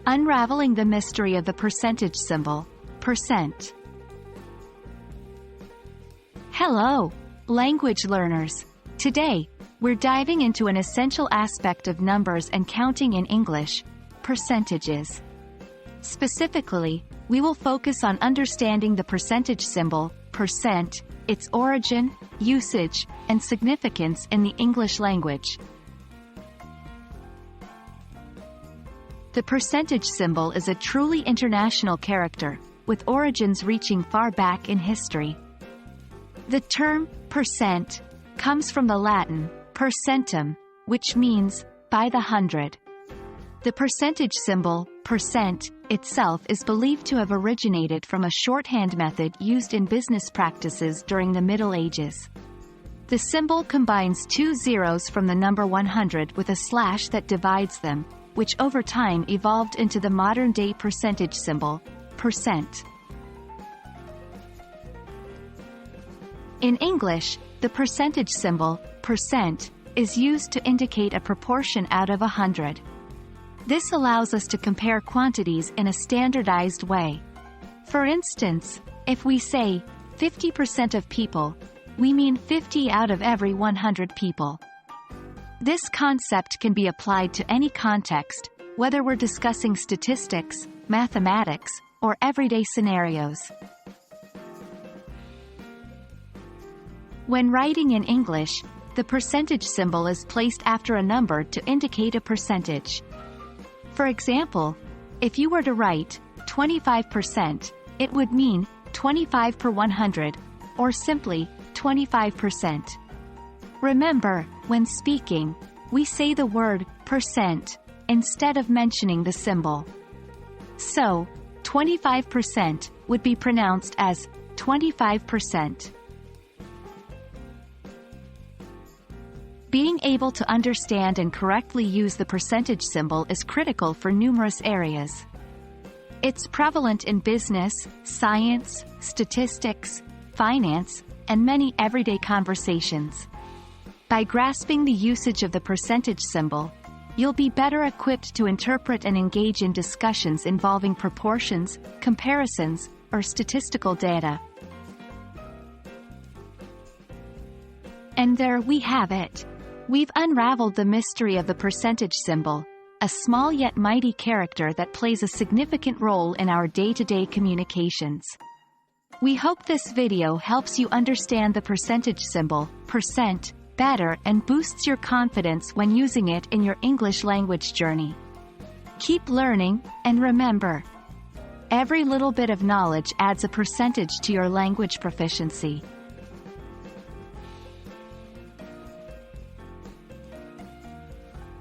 Unraveling the mystery of the percentage symbol, percent. Hello, language learners. Today, we're diving into an essential aspect of numbers and counting in English, percentages. Specifically, we will focus on understanding the percentage symbol, percent, its origin, usage, and significance in the English language. The percentage symbol is a truly international character, with origins reaching far back in history. The term percent comes from the Latin percentum, which means by the hundred. The percentage symbol, percent, itself is believed to have originated from a shorthand method used in business practices during the Middle Ages. The symbol combines two zeros from the number 100 with a slash that divides them, which over time evolved into the modern-day percentage symbol, percent. In English, the percentage symbol, percent, is used to indicate a proportion out of 100. This allows us to compare quantities in a standardized way. For instance, if we say 50% of people, we mean 50 out of every 100 people. This concept can be applied to any context, whether we're discussing statistics, mathematics, or everyday scenarios. When writing in English, the percentage symbol is placed after a number to indicate a percentage. For example, if you were to write 25%, it would mean 25 per 100, or simply 25%. Remember, when speaking, we say the word percent instead of mentioning the symbol. So, 25% would be pronounced as 25%. Being able to understand and correctly use the percentage symbol is critical for numerous areas. It's prevalent in business, science, statistics, finance, and many everyday conversations. By grasping the usage of the percentage symbol, you'll be better equipped to interpret and engage in discussions involving proportions, comparisons, or statistical data. And there we have it. We've unraveled the mystery of the percentage symbol, a small yet mighty character that plays a significant role in our day-to-day communications. We hope this video helps you understand the percentage symbol, percent, better and boosts your confidence when using it in your English language journey. Keep learning, and remember, every little bit of knowledge adds a percentage to your language proficiency.